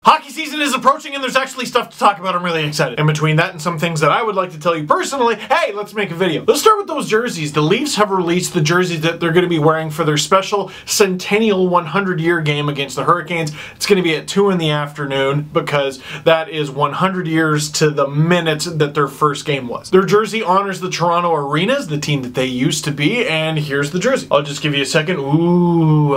Hockey season is approaching and there's actually stuff to talk about. I'm really excited. In between that and some things that I would like to tell you personally, hey, let's make a video. Let's start with those jerseys. The Leafs have released the jerseys that they're going to be wearing for their special Centennial 100-year game against the Hurricanes. It's going to be at 2 in the afternoon because that is 100 years to the minute that their first game was. Their jersey honors the Toronto Arenas, the team that they used to be, and here's the jersey. I'll just give you a second. Ooh,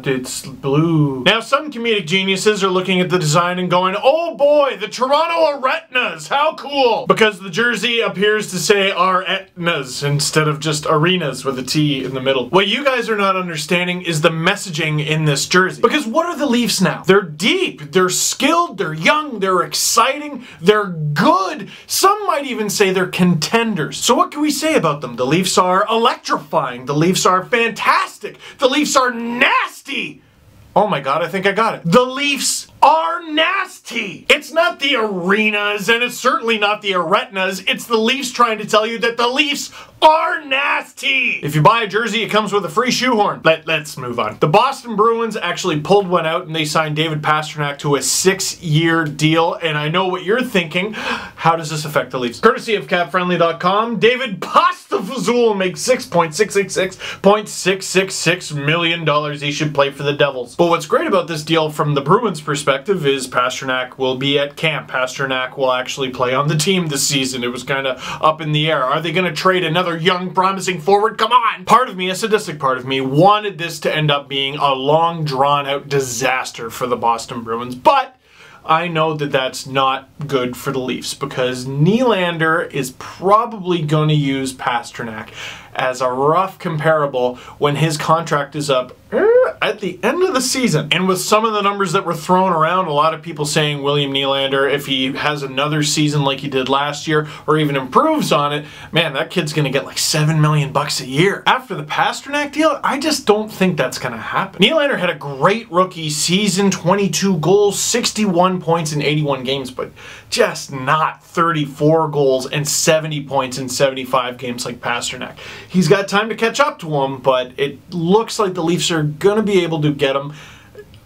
it's blue. Now, some comedic geniuses are looking at the design and going, oh boy, the Toronto Aretnas, how cool! Because the jersey appears to say Aretnas instead of just arenas with a T in the middle. What you guys are not understanding is the messaging in this jersey. Because what are the Leafs now? They're deep, they're skilled, they're young, they're exciting, they're good. Some might even say they're contenders. So what can we say about them? The Leafs are electrifying, the Leafs are fantastic, the Leafs are nasty. Oh my god, I think I got it. The Leafs are nasty! It's not the arenas, and it's certainly not the Aretnas. It's the Leafs trying to tell you that the Leafs are nasty! If you buy a jersey, it comes with a free shoehorn. Let's move on. The Boston Bruins actually pulled one out, and they signed David Pastrnak to a 6-year deal, and I know what you're thinking. How does this affect the Leafs? Courtesy of CapFriendly.com, David Postafazul makes $6.666 million. He should play for the Devils. But what's great about this deal from the Bruins' perspective is Pastrnak will be at camp. Pastrnak will actually play on the team this season. It was kind of up in the air. Are they going to trade another young, promising forward? Come on! Part of me, a sadistic part of me, wanted this to end up being a long, drawn-out disaster for the Boston Bruins, but I know that that's not good for the Leafs because Nylander is probably going to use Pastrnak as a rough comparable when his contract is up at the end of the season. And with some of the numbers that were thrown around, a lot of people saying William Nylander, if he has another season like he did last year or even improves on it, man, that kid's gonna get like $7 million a year. After the Pastrnak deal, I just don't think that's gonna happen. Nylander had a great rookie season, 22 goals, 61 points in 81 games, but just not 34 goals and 70 points in 75 games like Pastrnak. He's got time to catch up to him, but it looks like the Leafs are going to be able to get him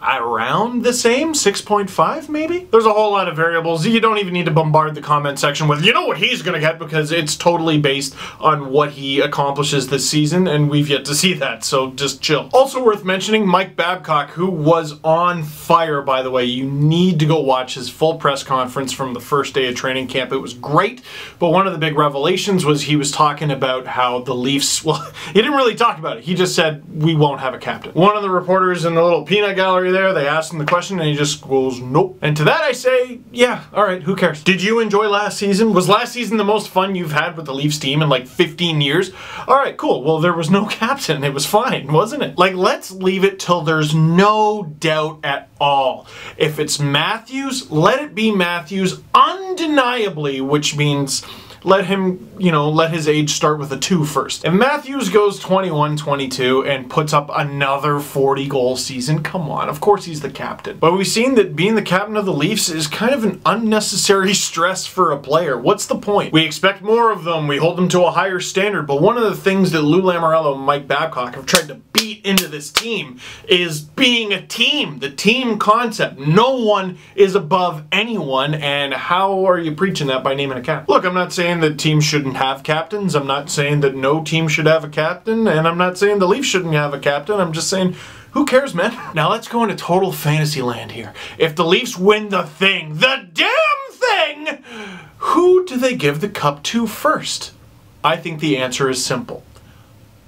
around the same, 6.5 maybe? There's a whole lot of variables. You don't even need to bombard the comment section with, you know what he's gonna get, because it's totally based on what he accomplishes this season, and we've yet to see that, so just chill. Also worth mentioning, Mike Babcock, who was on fire, by the way. You need to go watch his full press conference from the first day of training camp. It was great, but one of the big revelations was he was talking about how the Leafs, well, he didn't really talk about it. He just said, we won't have a captain. One of the reporters in the little peanut gallery there, they asked him the question and he just goes, nope. And to that I say, yeah, alright, who cares? Did you enjoy last season? Was last season the most fun you've had with the Leafs team in like 15 years? Alright, cool. Well, there was no captain. It was fine, wasn't it? Like, let's leave it till there's no doubt at all. If it's Matthews, let it be Matthews undeniably, which means let him, let his age start with a 2 first. If Matthews goes 21-22 and puts up another 40-goal season, come on, of course he's the captain. But we've seen that being the captain of the Leafs is kind of an unnecessary stress for a player. What's the point? We expect more of them, we hold them to a higher standard, but one of the things that Lou Lamoriello and Mike Babcock have tried to beat into this team is being a team, the team concept. No one is above anyone, and how are you preaching that by naming a captain? Look, I'm not saying that teams shouldn't have captains. I'm not saying that no team should have a captain, and I'm not saying the Leafs shouldn't have a captain. I'm just saying, who cares, man? Now let's go into total fantasy land here. If the Leafs win the thing, the damn thing, who do they give the cup to first? I think the answer is simple.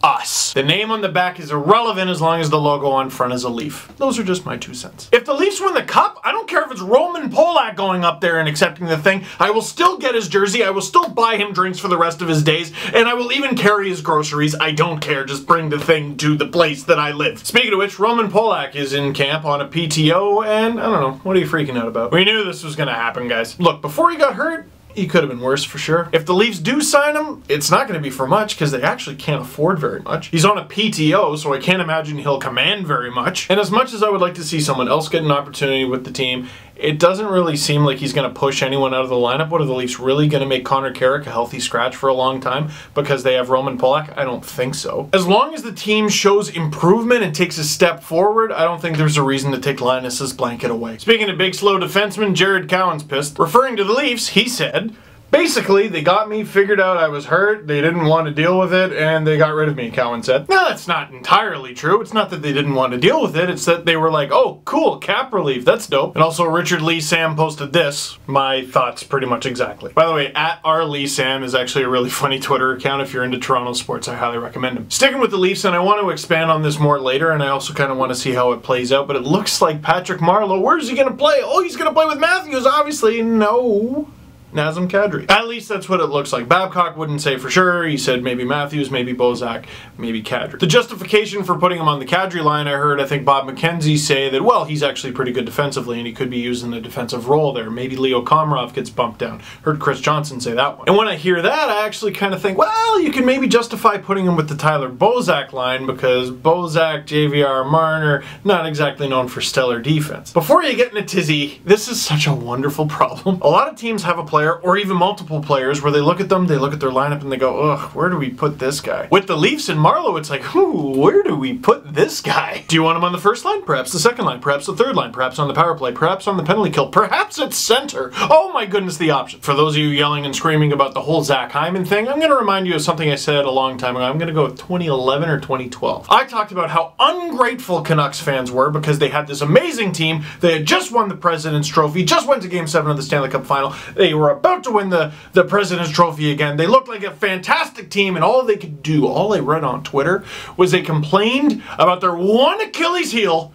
Us. The name on the back is irrelevant as long as the logo on front is a leaf. Those are just my 2 cents. If the Leafs win the cup, I don't care if it's Roman Polak going up there and accepting the thing. I will still get his jersey, I will still buy him drinks for the rest of his days, and I will even carry his groceries. I don't care, just bring the thing to the place that I live. Speaking of which, Roman Polak is in camp on a PTO, and I don't know, what are you freaking out about? We knew this was gonna happen, guys. Look, before he got hurt, he could have been worse for sure. If the Leafs do sign him, it's not going to be for much because they actually can't afford very much. He's on a PTO, so I can't imagine he'll command very much. And as much as I would like to see someone else get an opportunity with the team, it doesn't really seem like he's going to push anyone out of the lineup. What are the Leafs really going to make Connor Carrick a healthy scratch for a long time because they have Roman Polak? I don't think so. As long as the team shows improvement and takes a step forward, I don't think there's a reason to take Linus's blanket away. Speaking of big slow defenseman, Jared Cowan's pissed. Referring to the Leafs, he said, basically, they got me, figured out I was hurt, they didn't want to deal with it, and they got rid of me, Cowan said. No, that's not entirely true. It's not that they didn't want to deal with it, it's that they were like, oh, cool, cap relief, that's dope. And also, Richard Lee Sam posted this. My thoughts pretty much exactly. By the way, @RLeeSam is actually a really funny Twitter account. If you're into Toronto sports, I highly recommend him. Sticking with the Leafs, and I want to expand on this more later, and I also kind of want to see how it plays out, but it looks like Patrick Marleau, where's he going to play? Oh, he's going to play with Matthews, obviously. No. Nazem Kadri. At least that's what it looks like. Babcock wouldn't say for sure. He said maybe Matthews, maybe Bozak, maybe Kadri. The justification for putting him on the Kadri line, I think Bob McKenzie say that, well, he's actually pretty good defensively and he could be used in a defensive role there. Maybe Leo Komarov gets bumped down. Heard Chris Johnson say that one. And when I hear that, I actually kind of think, well, you can maybe justify putting him with the Tyler Bozak line because Bozak, JVR, Marner, not exactly known for stellar defense. Before you get in a tizzy, this is such a wonderful problem. A lot of teams have a player or even multiple players where they look at them, they look at their lineup and they go, ugh, where do we put this guy? With the Leafs and Marleau, it's like, ooh, where do we put this guy? Do you want him on the first line? Perhaps the second line, perhaps the third line, perhaps on the power play, perhaps on the penalty kill, perhaps at center. Oh my goodness, the option. For those of you yelling and screaming about the whole Zach Hyman thing, I'm going to remind you of something I said a long time ago. I'm going to go with 2011 or 2012. I talked about how ungrateful Canucks fans were because they had this amazing team. They had just won the President's Trophy, just went to Game 7 of the Stanley Cup Final. They were about to win the President's Trophy again. They looked like a fantastic team, and all they could do, all I read on Twitter, was they complained about their one Achilles heel,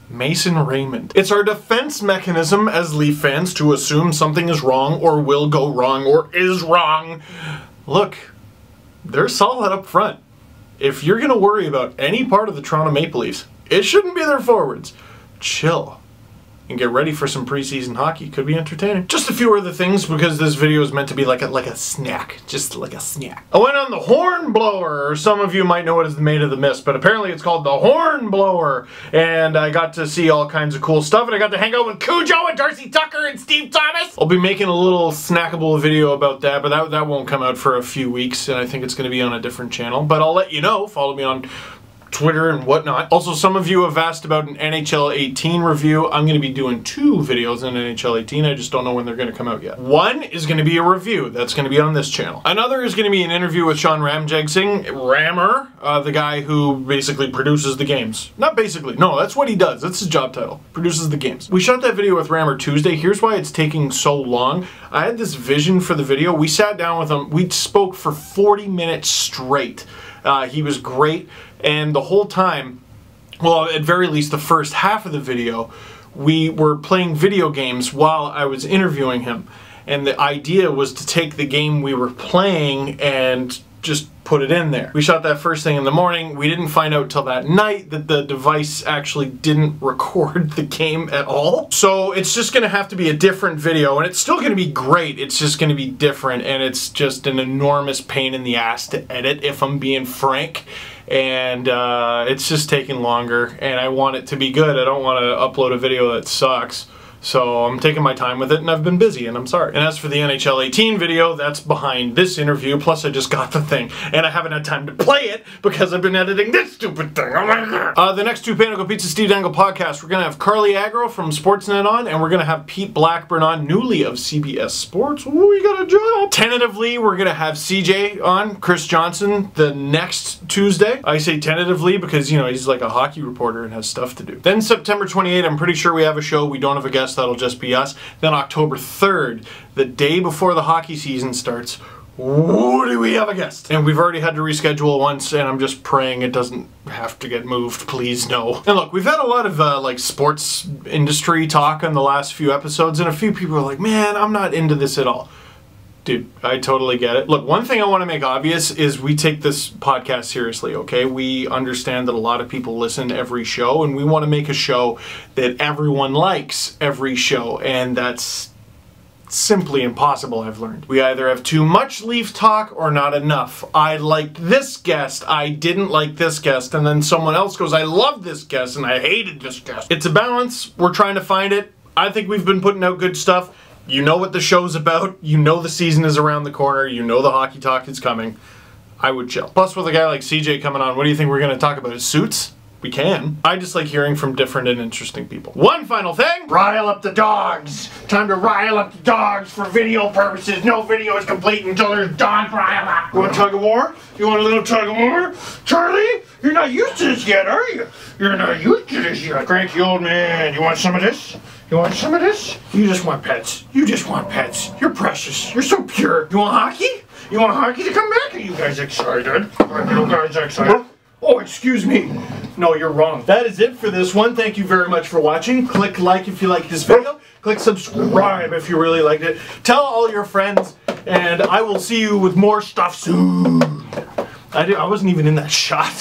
Mason Raymond. It's our defense mechanism as Leaf fans to assume something is wrong or will go wrong or is wrong. Look, they're solid up front. If you're going to worry about any part of the Toronto Maple Leafs, it shouldn't be their forwards. Chill. And get ready for some preseason hockey. Could be entertaining. Just a few other things because this video is meant to be like a snack. Just like a snack. I went on the Horn Blower, or some of you might know it as the Maid of the Mist, but apparently it's called the Horn Blower. And I got to see all kinds of cool stuff, and I got to hang out with Cujo and Darcy Tucker and Steve Thomas. I'll be making a little snackable video about that, but that won't come out for a few weeks, and I think it's going to be on a different channel. But I'll let you know. Follow me on Twitter and whatnot. Also, some of you have asked about an NHL 18 review. I'm going to be doing 2 videos on NHL 18. I just don't know when they're going to come out yet. One is going to be a review. That's going to be on this channel. Another is going to be an interview with Sean Ramjagsingh, Rammer, the guy who basically produces the games. Not basically. No, that's what he does. That's his job title. Produces the games. We shot that video with Rammer Tuesday. Here's why it's taking so long. I had this vision for the video. We sat down with him. We spoke for 40 minutes straight. He was great. And the whole time, well, at very least the first half of the video, we were playing video games while I was interviewing him. And the idea was to take the game we were playing and just put it in there. We shot that first thing in the morning. We didn't find out till that night that the device actually didn't record the game at all. So it's just gonna have to be a different video, and it's still gonna be great. It's just gonna be different, and it's just an enormous pain in the ass to edit, if I'm being frank. And it's just taking longer, and I want it to be good. I don't want to upload a video that sucks. So I'm taking my time with it, and I've been busy, and I'm sorry. And as for the NHL 18 video, that's behind this interview, plus I just got the thing, and I haven't had time to play it because I've been editing this stupid thing. Oh my God. The next 2 Panago Pizza Steve Dangle podcasts, we're going to have Carly Agro from Sportsnet on, and we're going to have Pete Blackburn on, newly of CBS Sports. Ooh, we got a job. Tentatively, we're going to have CJ on, Chris Johnson, the next Tuesday. I say tentatively because, you know, he's like a hockey reporter and has stuff to do. Then September 28th, I'm pretty sure we have a show. We don't have a guest. That'll just be us. Then October 3rd, the day before the hockey season starts, do we have a guest? And we've already had to reschedule once, and I'm just praying it doesn't have to get moved. Please, no. And look, we've had a lot of like sports industry talk on the last few episodes, and a few people are like, man, I'm not into this at all. Dude, I totally get it. Look, one thing I want to make obvious is we take this podcast seriously, okay? We understand that a lot of people listen to every show, and we want to make a show that everyone likes every show, and that's simply impossible, I've learned. We either have too much Leaf talk or not enough. I liked this guest, I didn't like this guest, and then someone else goes, I love this guest, and I hated this guest. It's a balance. We're trying to find it. I think we've been putting out good stuff. You know what the show's about. You know the season is around the corner. You know the hockey talk is coming. I would chill. Plus, with a guy like CJ coming on, what do you think we're going to talk about? His suits? We can. I just like hearing from different and interesting people. One final thing. Rile up the dogs. Time to rile up the dogs for video purposes. No video is complete until there's dogs rile up. You want tug of war? You want a little tug of war? Charlie, you're not used to this yet, are you? You're not used to this yet. Cranky old man. You want some of this? You want some of this? You just want pets. You just want pets. You're precious. You're so pure. You want hockey? You want hockey to come back? Are you guys excited? Are you guys excited? Oh, excuse me. No, you're wrong. That is it for this one. Thank you very much for watching. Click like if you like this video. Click subscribe if you really liked it. Tell all your friends, and I will see you with more stuff soon. I wasn't even in that shot.